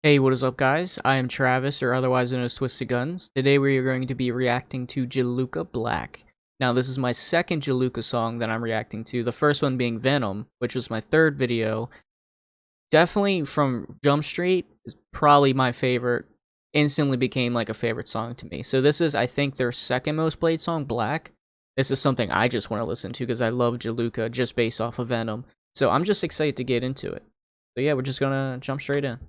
Hey, what is up, guys? I am Travis, or otherwise known as Twisted Guns. Today we are going to be reacting to Jiluka Black. Now, this is my second Jiluka song that I'm reacting to, the first one being Venom, which was my third video. Definitely from Jump Street, is probably my favorite. Instantly became like a favorite song to me. So this is, I think, their second most played song, Black. This is something I just want to listen to because I love Jiluka just based off of Venom. So I'm just excited to get into it. So yeah, we're just gonna jump straight in.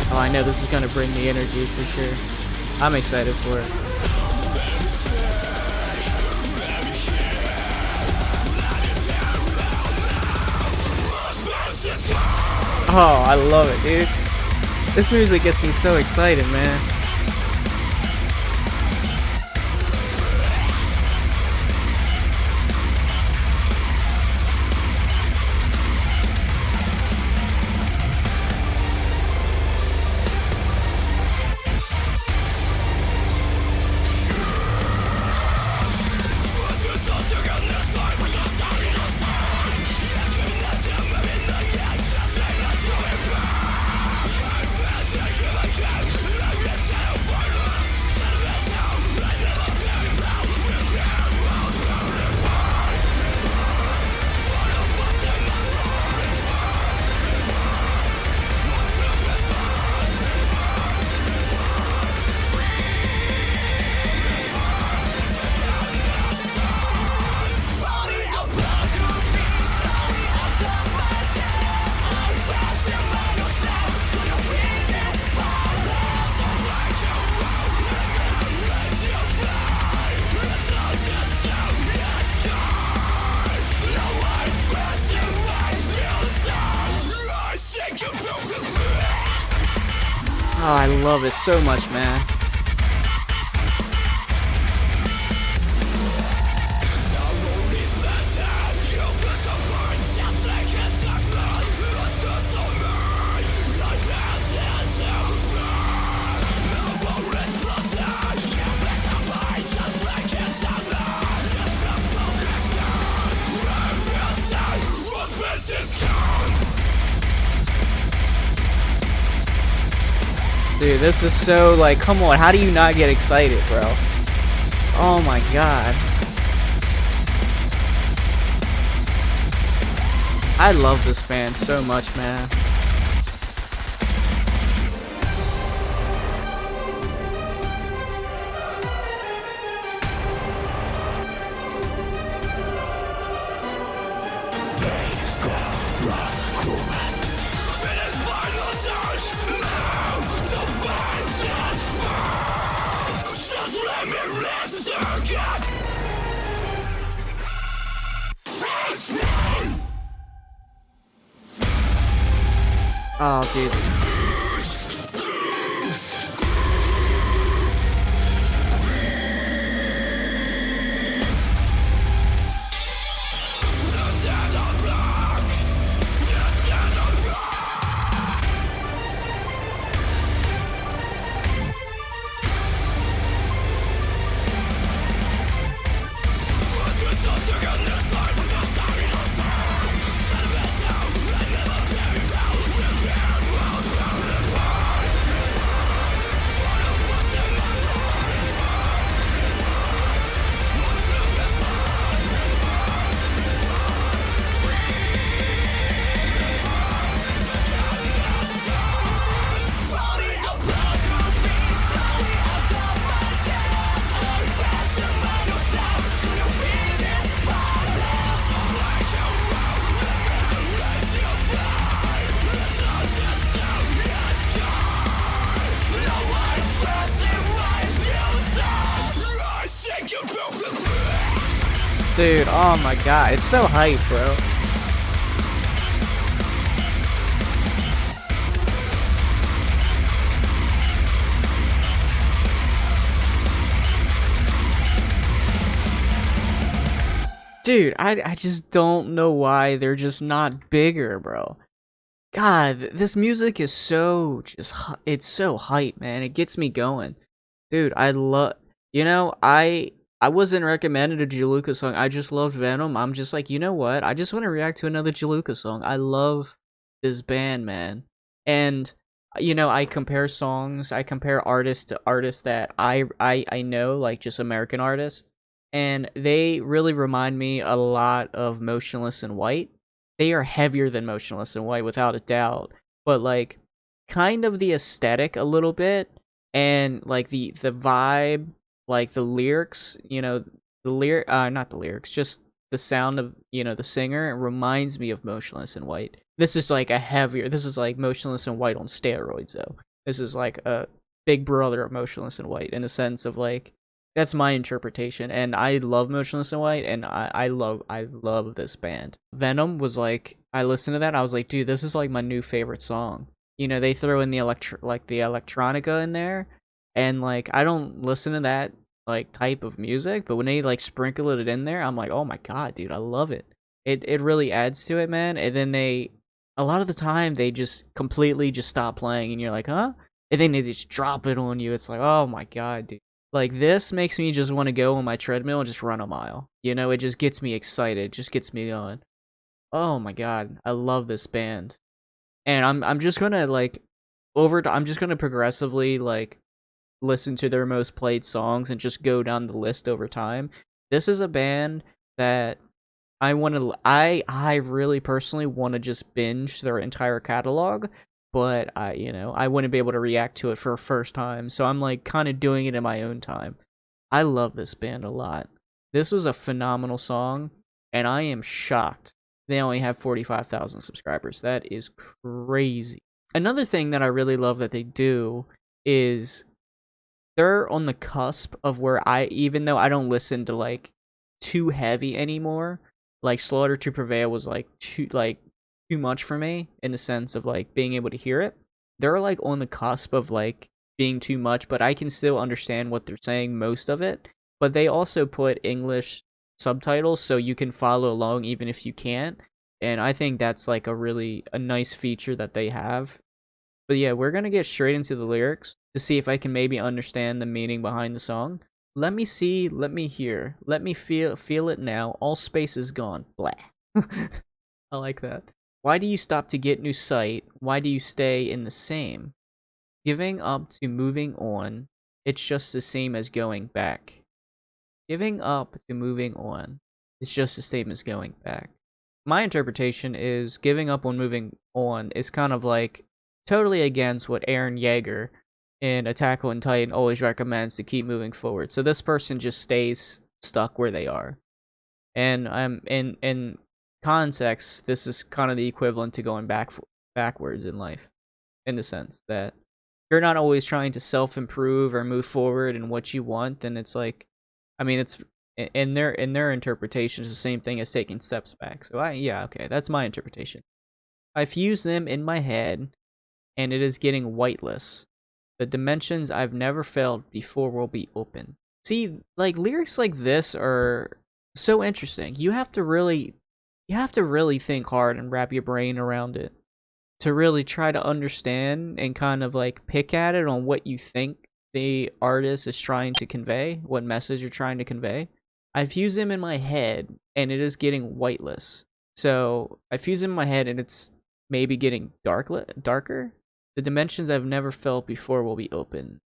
Oh, I know this is gonna bring me energy for sure. I'm excited for it. Oh, I love it, dude. This music gets me so excited, man. Oh, I love it so much, man. Dude, this is so, like, come on, how do you not get excited, bro? Oh my god. I love this band so much, man. Oh, dude. Dude, oh my god, it's so hype, bro. Dude, I just don't know why they're just not bigger, bro. God, this music is so it's so hype, man. It gets me going. Dude, I love you know, I wasn't recommended a Jiluka song, I just loved Venom, I'm just like, "You know what? I just wanna react to another Jiluka song." I love this band, man. And, I compare songs, I compare artists to artists that I know, like, just American artists, and they really remind me a lot of Motionless in White. They are heavier than Motionless in White, without a doubt, but, like, kind of the aesthetic a little bit, and like the vibe, like the lyrics, not the lyrics, just the sound of the singer reminds me of Motionless in White. This is like Motionless in White on steroids though. This is like a big brother of Motionless in White in the sense of like that's my interpretation, and I love Motionless in White, and I love this band. Venom was like I listened to that, I was like, dude, this is like my new favorite song. They throw in the the electronica in there, and like I don't listen to that like type of music, but when they like sprinkle it in there, I'm like, "Oh my god, dude, I love it." It really adds to it, man. And then a lot of the time they just completely just stop playing and you're like, "Huh?" And then they just drop it on you. It's like, "Oh my god, dude." Like this makes me just want to go on my treadmill and just run a mile. It just gets me excited, just gets me going. Oh my god, I love this band. And I'm just gonna like I'm just gonna progressively like listen to their most played songs and just go down the list over time. This is a band that I really personally want to just binge their entire catalog, but I wouldn't be able to react to it for a first time, so I'm like kind of doing it in my own time. I love this band a lot. This was a phenomenal song, and I am shocked they only have 45,000 subscribers. That is crazy. Another thing that I really love that they do is they're on the cusp of where even though I don't listen to like too heavy anymore, like Slaughter to Prevail was too much for me in the sense of like being able to hear it. They're like on the cusp of like being too much, but I can still understand what they're saying most of it. But they also put English subtitles so you can follow along even if you can't. And I think that's like a nice feature that they have. But yeah, we're gonna get straight into the lyrics to see if I can maybe understand the meaning behind the song. Let me see, let me hear, let me feel it now. All space is gone. Blah. I like that. Why do you stop to get new sight? Why do you stay in the same? Giving up to moving on, it's just the same as going back. Giving up to moving on, it's just the same as going back. My interpretation is giving up on moving on is kind of like totally against what Aaron Yeager in Attack on Titan always recommends to keep moving forward. So this person just stays stuck where they are. And in context, this is kind of the equivalent to going backwards in life, in the sense that you're not always trying to self-improve or move forward in what you want, then it's like it's in their interpretation is the same thing as taking steps back. So yeah, okay, that's my interpretation. I fuse them in my head and it is getting whiteless. The dimensions I've never felt before will be open. See, like lyrics like this are so interesting. You have to really think hard and wrap your brain around it to really try to understand and kind of like pick at it on what you think the artist is trying to convey, what message you're trying to convey. I fuse them in my head and it is getting whiteless. So I fuse them in my head and it's maybe getting darker. The dimensions I've never felt before will be open.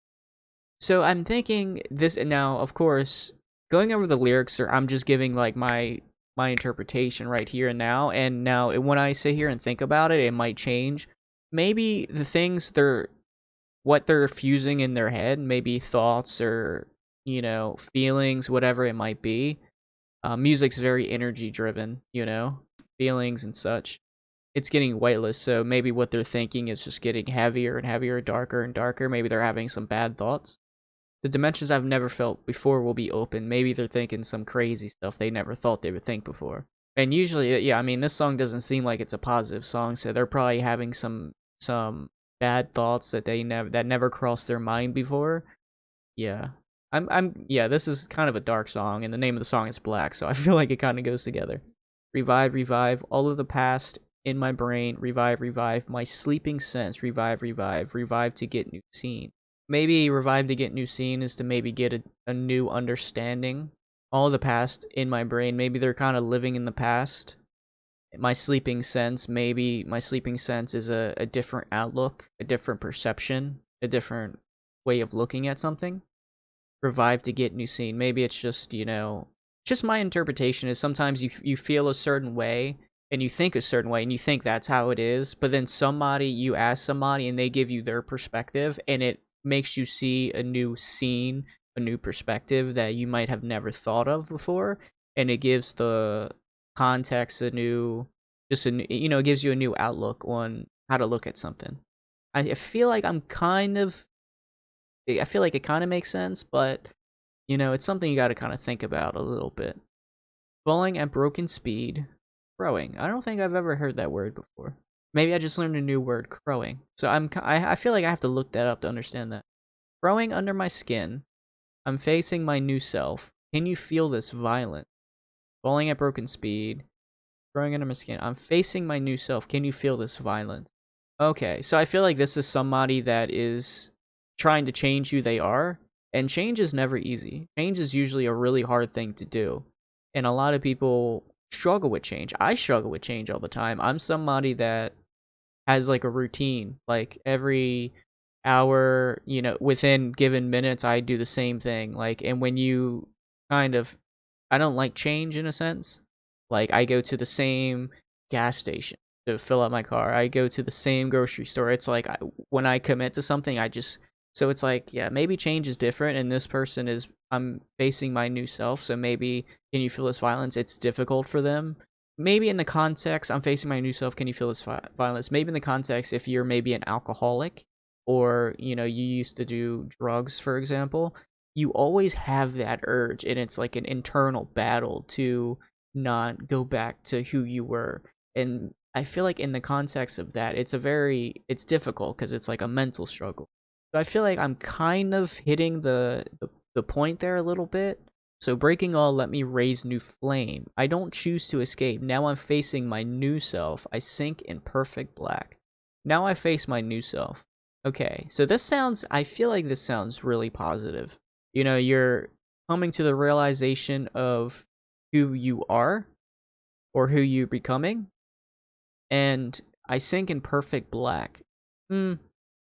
So I'm thinking this, and now of course going over the lyrics, or I'm just giving like my interpretation right here and now. And now when I sit here and think about it, it might change. Maybe the things what they're fusing in their head, maybe thoughts or feelings, whatever it might be. Music's very energy driven, feelings and such. It's getting whiteless, so maybe what they're thinking is just getting heavier and heavier, darker and darker. Maybe they're having some bad thoughts. The dimensions I've never felt before will be open. Maybe they're thinking some crazy stuff they never thought they would think before. And usually, yeah, this song doesn't seem like it's a positive song, so they're probably having some bad thoughts that never crossed their mind before. Yeah. Yeah, this is kind of a dark song, and the name of the song is Black, so I feel like it kind of goes together. Revive, revive, all of the past in my brain. Revive, revive, my sleeping sense. Revive, revive, revive to get new scene. Maybe revive to get new scene is to maybe get a new understanding. All the past in my brain, maybe they're kind of living in the past. My sleeping sense, maybe my sleeping sense is a different outlook, a different perception, a different way of looking at something. Revive to get new scene. Maybe it's just, just my interpretation is sometimes you feel a certain way and you think a certain way and you think that's how it is, but then you ask somebody and they give you their perspective and it makes you see a new scene, a new perspective that you might have never thought of before, and it gives the context a new, it gives you a new outlook on how to look at something. I feel like I feel like it kind of makes sense, but it's something you got to kind of think about a little bit. Falling at broken speed, crowing. I don't think I've ever heard that word before. Maybe I just learned a new word, crowing. So I feel like I have to look that up to understand that. Crowing under my skin. I'm facing my new self. Can you feel this violence? Falling at broken speed, crowing under my skin. I'm facing my new self. Can you feel this violence? Okay, so I feel like this is somebody that is trying to change who they are, and change is never easy. Change is usually a really hard thing to do, and a lot of people struggle with change. I struggle with change all the time. I'm somebody that has like a routine. Like every hour, within given minutes, I do the same thing. Like, and when you kind of, I don't like change in a sense. Like, I go to the same gas station to fill up my car. I go to the same grocery store. It's like when I commit to something, so it's like, yeah, maybe change is different. And this person is, I'm facing my new self. So maybe, can you feel this violence? It's difficult for them. Maybe in the context, I'm facing my new self. Can you feel this violence? Maybe in the context, if you're maybe an alcoholic or, you used to do drugs, for example, you always have that urge. And it's like an internal battle to not go back to who you were. And I feel like in the context of that, it's difficult because it's like a mental struggle. So I feel like I'm kind of hitting the point there a little bit. So breaking all, let me raise new flame. I don't choose to escape. Now I'm facing my new self. I sink in perfect black. Now I face my new self. Okay, so I feel like this sounds really positive. You're coming to the realization of who you are or who you're becoming. And I sink in perfect black.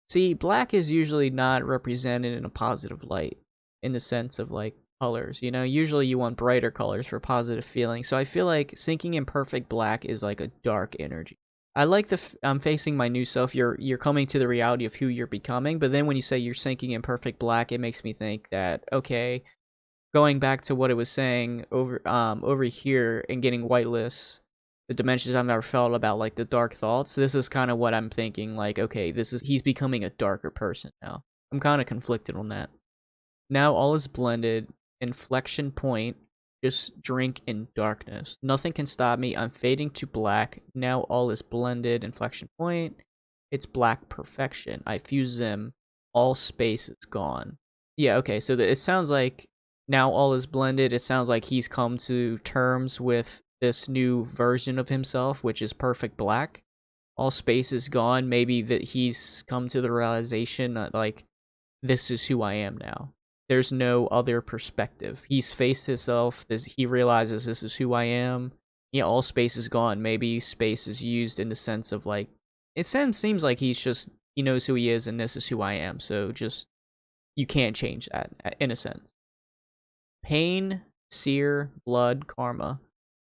See, black is usually not represented in a positive light in the sense of like colors. Usually you want brighter colors for positive feeling. So I feel like sinking in perfect black is like a dark energy. I like I'm facing my new self. You're coming to the reality of who you're becoming. But then when you say you're sinking in perfect black, it makes me think that, okay, going back to what it was saying over here and getting whitelist, the dimensions I've never felt about like the dark thoughts. This is kind of what I'm thinking. Like, okay, he's becoming a darker person now. I'm kind of conflicted on that. Now all is blended. Inflection point. Just drink in darkness. Nothing can stop me. I'm fading to black. Now all is blended. Inflection point. It's black perfection. I fuse them. All space is gone. Yeah, okay, so it sounds like now all is blended. It sounds like he's come to terms with this new version of himself, which is perfect black. All space is gone. Maybe that he's come to the realization that, like, this is who I am now. There's no other perspective. He's faced himself. He realizes this is who I am. Yeah, all space is gone. Maybe space is used in the sense of like, it seems like he knows who he is and this is who I am. So just, you can't change that in a sense. Pain, sear, blood, karma.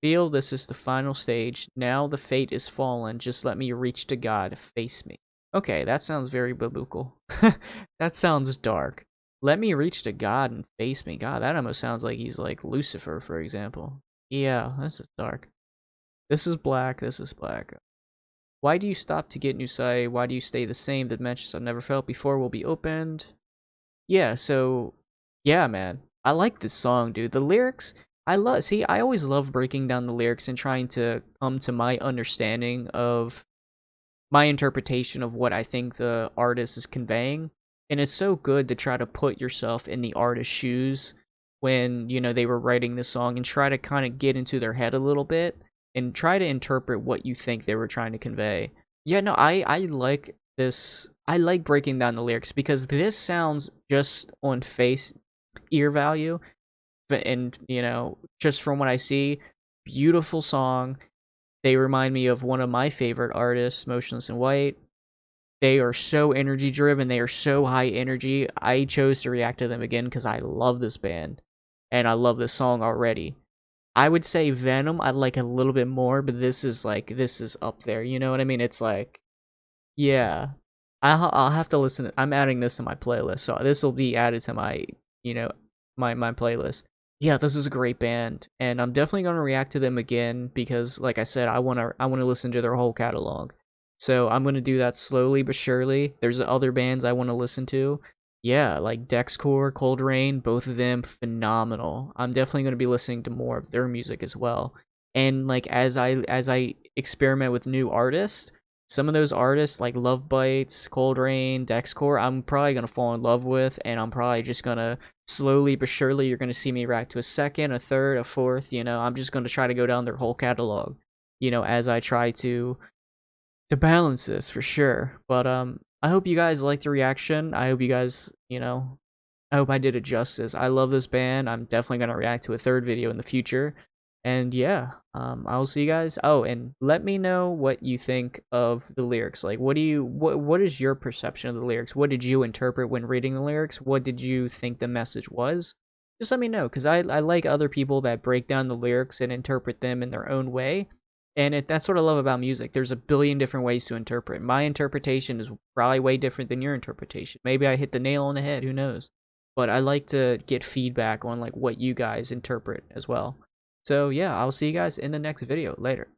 Feel this is the final stage. Now the fate is fallen. Just let me reach to God. Face me. Okay, that sounds very biblical. That sounds dark. Let me reach to God and face me. God, that almost sounds like he's like Lucifer, for example. Yeah, this is dark. This is black. This is black. Why do you stop to get new sight? Why do you stay the same? The dimensions I've never felt before will be opened. Yeah, so, yeah, man. I like this song, dude. The lyrics, I always love breaking down the lyrics and trying to come to my understanding of my interpretation of what I think the artist is conveying. And it's so good to try to put yourself in the artist's shoes when, they were writing the song and try to kind of get into their head a little bit and try to interpret what you think they were trying to convey. Yeah, no, I like this. I like breaking down the lyrics because this sounds just on face ear value, and just from what I see, beautiful song. They remind me of one of my favorite artists, Motionless in White. They are so energy driven. They are so high energy. I chose to react to them again because I love this band and I love this song already. I would say Venom I like a little bit more, but this is up there. You know what I mean? It's like, yeah. I'll have to listen. I'm adding this to my playlist, so this will be added to my you know my playlist. Yeah, this is a great band, and I'm definitely gonna react to them again because, like I said, I wanna listen to their whole catalog. So I'm gonna do that slowly but surely. There's other bands I want to listen to. Yeah, like Dexcore, Cold Rain, both of them phenomenal. I'm definitely gonna be listening to more of their music as well. And like as I experiment with new artists, some of those artists like Love Bites, Cold Rain, Dexcore, I'm probably gonna fall in love with, and I'm probably just gonna slowly but surely you're gonna see me react to a second, a third, a fourth. I'm just gonna try to go down their whole catalog, as I try to balance this for sure. But I hope you guys liked the reaction. I hope you guys, I hope I did it justice. I love this band. I'm definitely gonna react to a third video in the future. And yeah, I'll see you guys. Oh, and let me know what you think of the lyrics. Like, what is your perception of the lyrics? What did you interpret when reading the lyrics? What did you think the message was? Just let me know, because I like other people that break down the lyrics and interpret them in their own way. And that's what I love about music. There's a billion different ways to interpret. My interpretation is probably way different than your interpretation. Maybe I hit the nail on the head. Who knows? But I like to get feedback on like what you guys interpret as well. So yeah, I'll see you guys in the next video. Later.